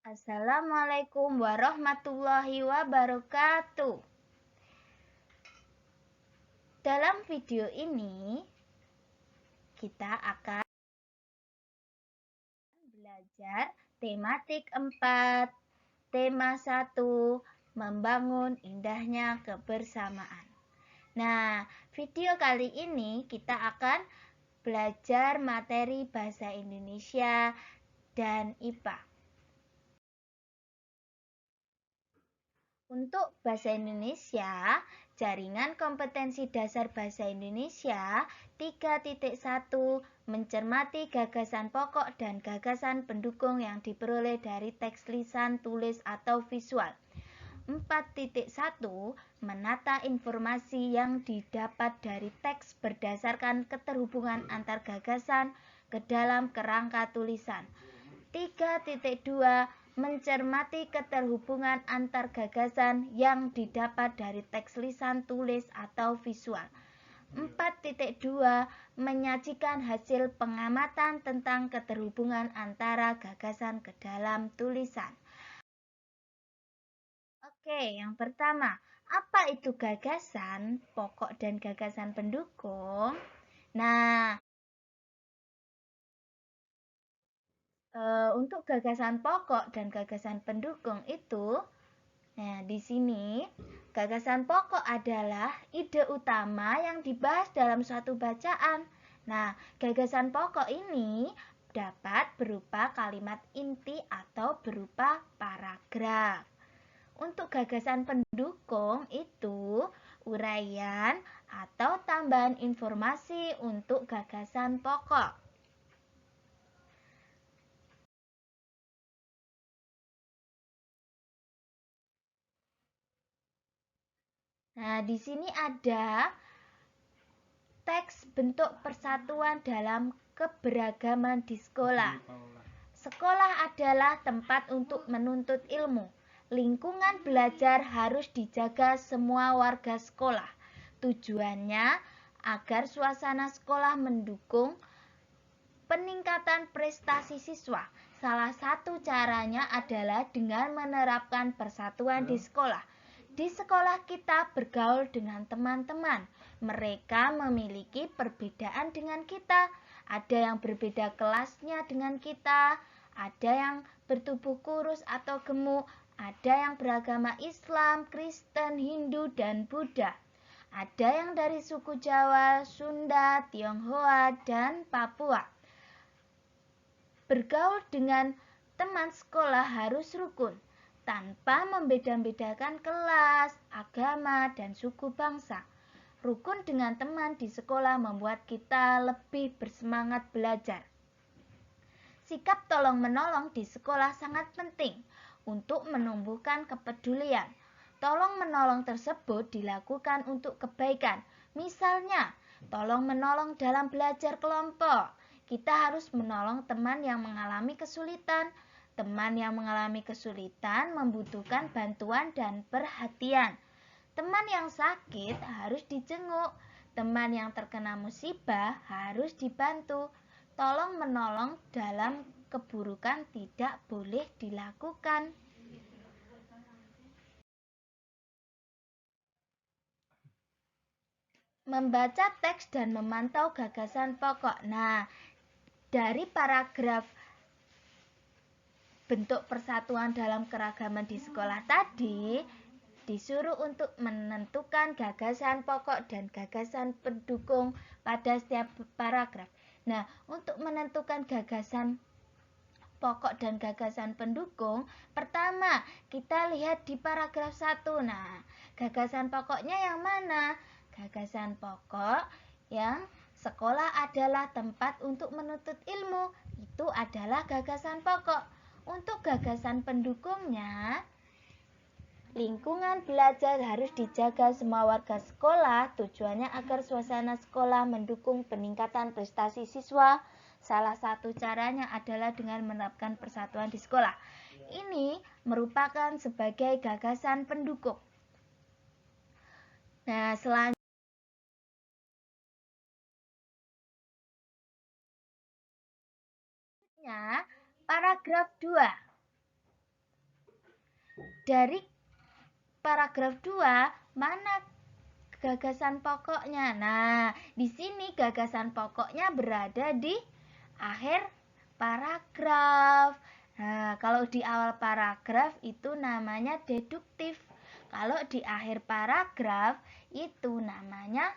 Assalamualaikum warahmatullahi wabarakatuh. Dalam video ini, kita akan belajar tematik 4, tema 1, membangun indahnya kebersamaan. Nah, video kali ini kita akan belajar materi bahasa Indonesia dan IPA. Untuk bahasa Indonesia, jaringan kompetensi dasar bahasa Indonesia 3.1 mencermati gagasan pokok dan gagasan pendukung yang diperoleh dari teks lisan, tulis, atau visual. 4.1 menata informasi yang didapat dari teks berdasarkan keterhubungan antar gagasan ke dalam kerangka tulisan. 3.2 mencermati keterhubungan antar gagasan yang didapat dari teks lisan, tulis, atau visual. 4.2 menyajikan hasil pengamatan tentang keterhubungan antara gagasan ke dalam tulisan. Oke, yang pertama, apa itu gagasan pokok dan gagasan pendukung? Nah, untuk gagasan pokok dan gagasan pendukung itu, di sini gagasan pokok adalah ide utama yang dibahas dalam suatu bacaan. Nah, gagasan pokok ini dapat berupa kalimat inti atau berupa paragraf. Untuk gagasan pendukung itu uraian atau tambahan informasi untuk gagasan pokok. Nah, di sini ada teks bentuk persatuan dalam keberagaman di sekolah. Sekolah adalah tempat untuk menuntut ilmu. Lingkungan belajar harus dijaga semua warga sekolah. Tujuannya agar suasana sekolah mendukung peningkatan prestasi siswa. Salah satu caranya adalah dengan menerapkan persatuan di sekolah. Di sekolah kita bergaul dengan teman-teman. Mereka memiliki perbedaan dengan kita. Ada yang berbeda kelasnya dengan kita, ada yang bertubuh kurus atau gemuk, ada yang beragama Islam, Kristen, Hindu, dan Buddha. Ada yang dari suku Jawa, Sunda, Tionghoa, dan Papua. Bergaul dengan teman sekolah harus rukun, tanpa membeda-bedakan kelas, agama, dan suku bangsa. Rukun dengan teman di sekolah membuat kita lebih bersemangat belajar. Sikap tolong-menolong di sekolah sangat penting untuk menumbuhkan kepedulian. Tolong-menolong tersebut dilakukan untuk kebaikan. Misalnya, tolong-menolong dalam belajar kelompok. Kita harus menolong teman yang mengalami kesulitan. Teman yang mengalami kesulitan membutuhkan bantuan dan perhatian. Teman yang sakit harus dijenguk. Teman yang terkena musibah harus dibantu. Tolong-menolong dalam keburukan tidak boleh dilakukan. Membaca teks dan memantau gagasan pokok. Nah, dari paragraf bentuk persatuan dalam keragaman di sekolah tadi, disuruh untuk menentukan gagasan pokok dan gagasan pendukung pada setiap paragraf. Nah, untuk menentukan gagasan pokok dan gagasan pendukung, pertama kita lihat di paragraf 1. Nah, gagasan pokoknya yang mana? Gagasan pokok yang sekolah adalah tempat untuk menuntut ilmu. Itu adalah gagasan pokok. Untuk gagasan pendukungnya, lingkungan belajar harus dijaga semua warga sekolah. Tujuannya agar suasana sekolah mendukung peningkatan prestasi siswa. Salah satu caranya adalah dengan menerapkan persatuan di sekolah. Ini merupakan sebagai gagasan pendukung. Nah, selanjutnya paragraf 2. Dari paragraf 2, mana gagasan pokoknya? Nah, di sini gagasan pokoknya berada di akhir paragraf. Nah, kalau di awal paragraf itu namanya deduktif. Kalau di akhir paragraf itu namanya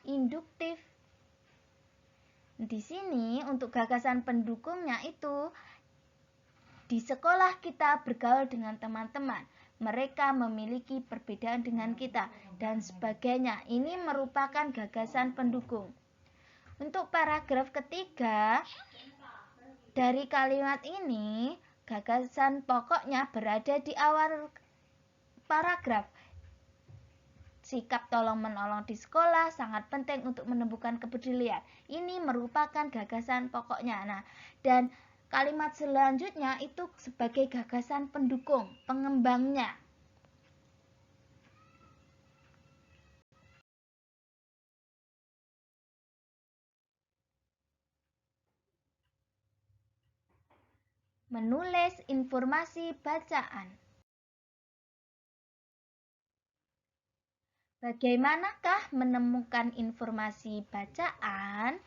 induktif. Di sini untuk gagasan pendukungnya itu di sekolah kita bergaul dengan teman-teman. Mereka memiliki perbedaan dengan kita dan sebagainya. Ini merupakan gagasan pendukung. Untuk paragraf ketiga, dari kalimat ini, gagasan pokoknya berada di awal paragraf. Sikap tolong-menolong di sekolah sangat penting untuk menumbuhkan kepedulian. Ini merupakan gagasan pokoknya. Nah, dan kalimat selanjutnya itu sebagai gagasan pendukung, pengembangnya. Menulis informasi bacaan. Bagaimanakah menemukan informasi bacaan?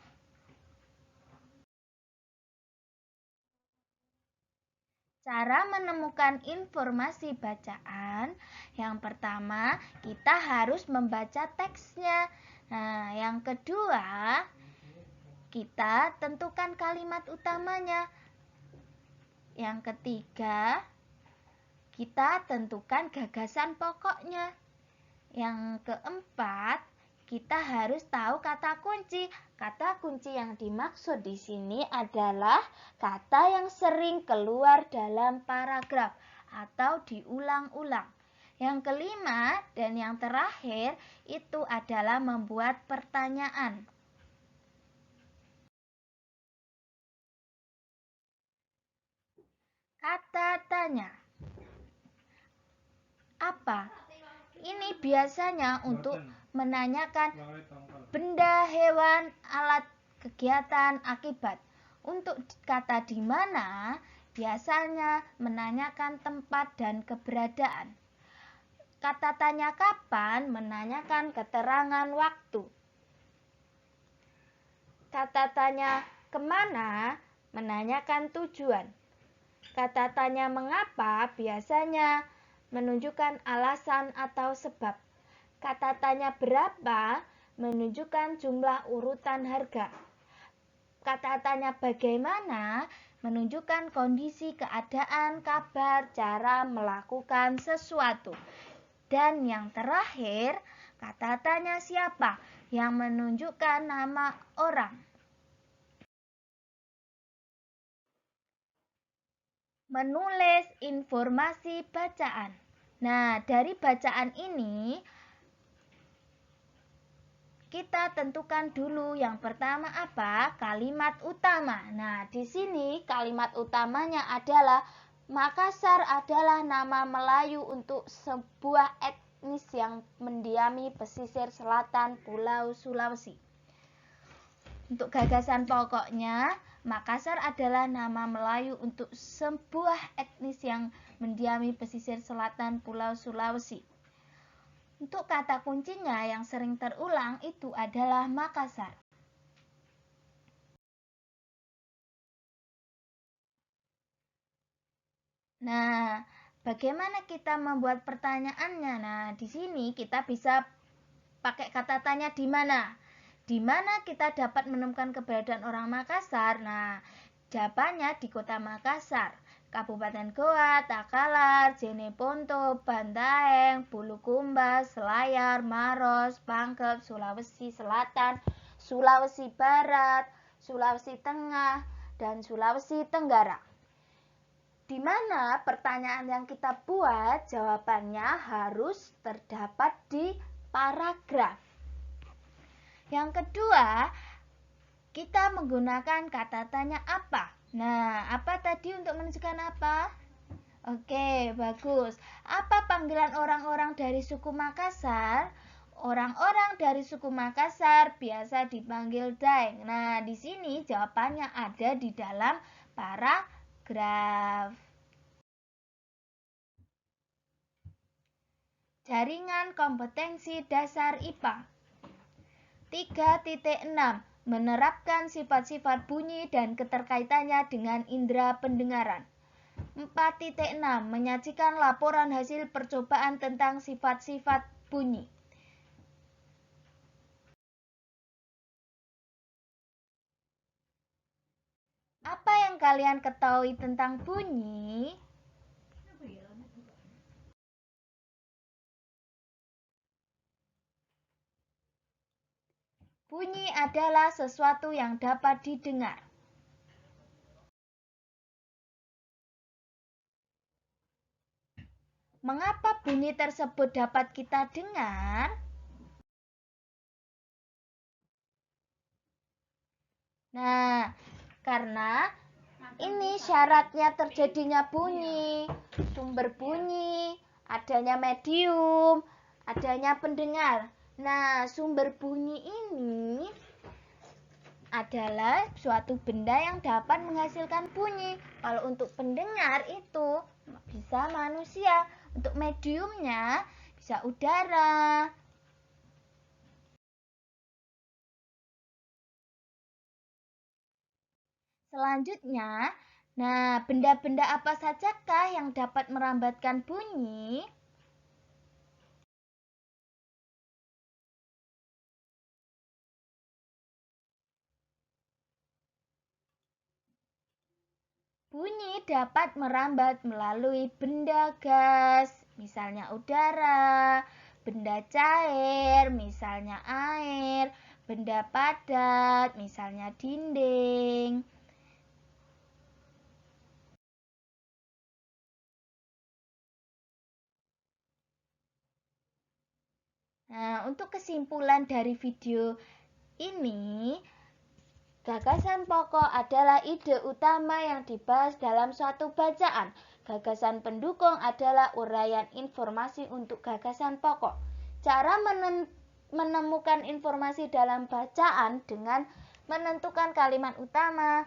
Cara menemukan informasi bacaan, yang pertama kita harus membaca teksnya. Nah, yang kedua kita tentukan kalimat utamanya. Yang ketiga kita tentukan gagasan pokoknya. Yang keempat, kita harus tahu kata kunci. Kata kunci yang dimaksud di sini adalah kata yang sering keluar dalam paragraf atau diulang-ulang. Yang kelima dan yang terakhir itu adalah membuat pertanyaan. Kata tanya. Apa? Ini biasanya untuk menanyakan benda, hewan, alat, kegiatan, akibat. Untuk kata di mana, biasanya menanyakan tempat dan keberadaan. Kata tanya kapan menanyakan keterangan waktu. Kata tanya kemana menanyakan tujuan. Kata tanya mengapa biasanya menunjukkan alasan atau sebab. Kata tanya berapa menunjukkan jumlah urutan harga. Kata tanya bagaimana menunjukkan kondisi, keadaan, kabar, cara melakukan sesuatu. Dan yang terakhir, kata tanya siapa yang menunjukkan nama orang. Menulis informasi bacaan. Nah, dari bacaan ini kita tentukan dulu yang pertama apa? Kalimat utama. Nah, di sini kalimat utamanya adalah Makassar adalah nama Melayu untuk sebuah etnis yang mendiami pesisir selatan Pulau Sulawesi. Untuk gagasan pokoknya, Makassar adalah nama Melayu untuk sebuah etnis yang mendiami pesisir selatan Pulau Sulawesi. Untuk kata kuncinya yang sering terulang itu adalah Makassar. Nah, bagaimana kita membuat pertanyaannya? Nah, di sini kita bisa pakai kata tanya di mana. Di mana kita dapat menemukan keberadaan orang Makassar? Nah, jawabannya di kota Makassar, Kabupaten Goa, Takalar, Jeneponto, Bantaeng, Bulukumba, Selayar, Maros, Pangkep, Sulawesi Selatan, Sulawesi Barat, Sulawesi Tengah, dan Sulawesi Tenggara. Di mana pertanyaan yang kita buat jawabannya harus terdapat di paragraf. Yang kedua, kita menggunakan kata tanya apa. Nah, apa tadi untuk menunjukkan apa? Oke, bagus. Apa panggilan orang-orang dari suku Makassar? Orang-orang dari suku Makassar biasa dipanggil Daeng. Nah, di sini jawabannya ada di dalam paragraf. Jaringan kompetensi dasar IPA. 3.6 Menerapkan sifat-sifat bunyi dan keterkaitannya dengan indera pendengaran. 4.6 Menyajikan laporan hasil percobaan tentang sifat-sifat bunyi. Apa yang kalian ketahui tentang bunyi? Bunyi adalah sesuatu yang dapat didengar. Mengapa bunyi tersebut dapat kita dengar? Nah, karena ini syaratnya terjadinya bunyi, sumber bunyi, adanya medium, adanya pendengar. Nah, sumber bunyi ini adalah suatu benda yang dapat menghasilkan bunyi. Kalau untuk pendengar itu bisa manusia, untuk mediumnya bisa udara. Selanjutnya, nah benda-benda apa sajakah yang dapat merambatkan bunyi? Bunyi dapat merambat melalui benda gas, misalnya udara, benda cair, misalnya air, benda padat, misalnya dinding. Nah, untuk kesimpulan dari video ini, gagasan pokok adalah ide utama yang dibahas dalam suatu bacaan. Gagasan pendukung adalah uraian informasi untuk gagasan pokok. Cara menemukan informasi dalam bacaan dengan menentukan kalimat utama,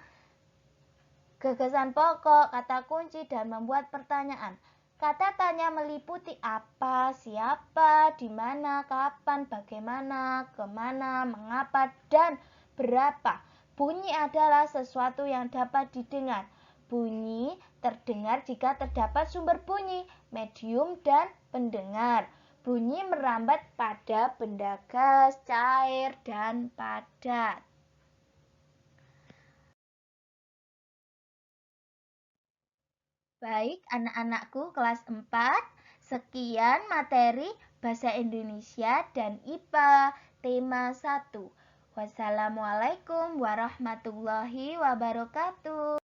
gagasan pokok, kata kunci, dan membuat pertanyaan. Kata tanya meliputi apa, siapa, di mana, kapan, bagaimana, kemana, mengapa, dan berapa. Bunyi adalah sesuatu yang dapat didengar. Bunyi terdengar jika terdapat sumber bunyi, medium, dan pendengar. Bunyi merambat pada benda gas, cair, dan padat. Baik, anak-anakku kelas 4, sekian materi Bahasa Indonesia dan IPA tema 1. Wassalamualaikum warahmatullahi wabarakatuh.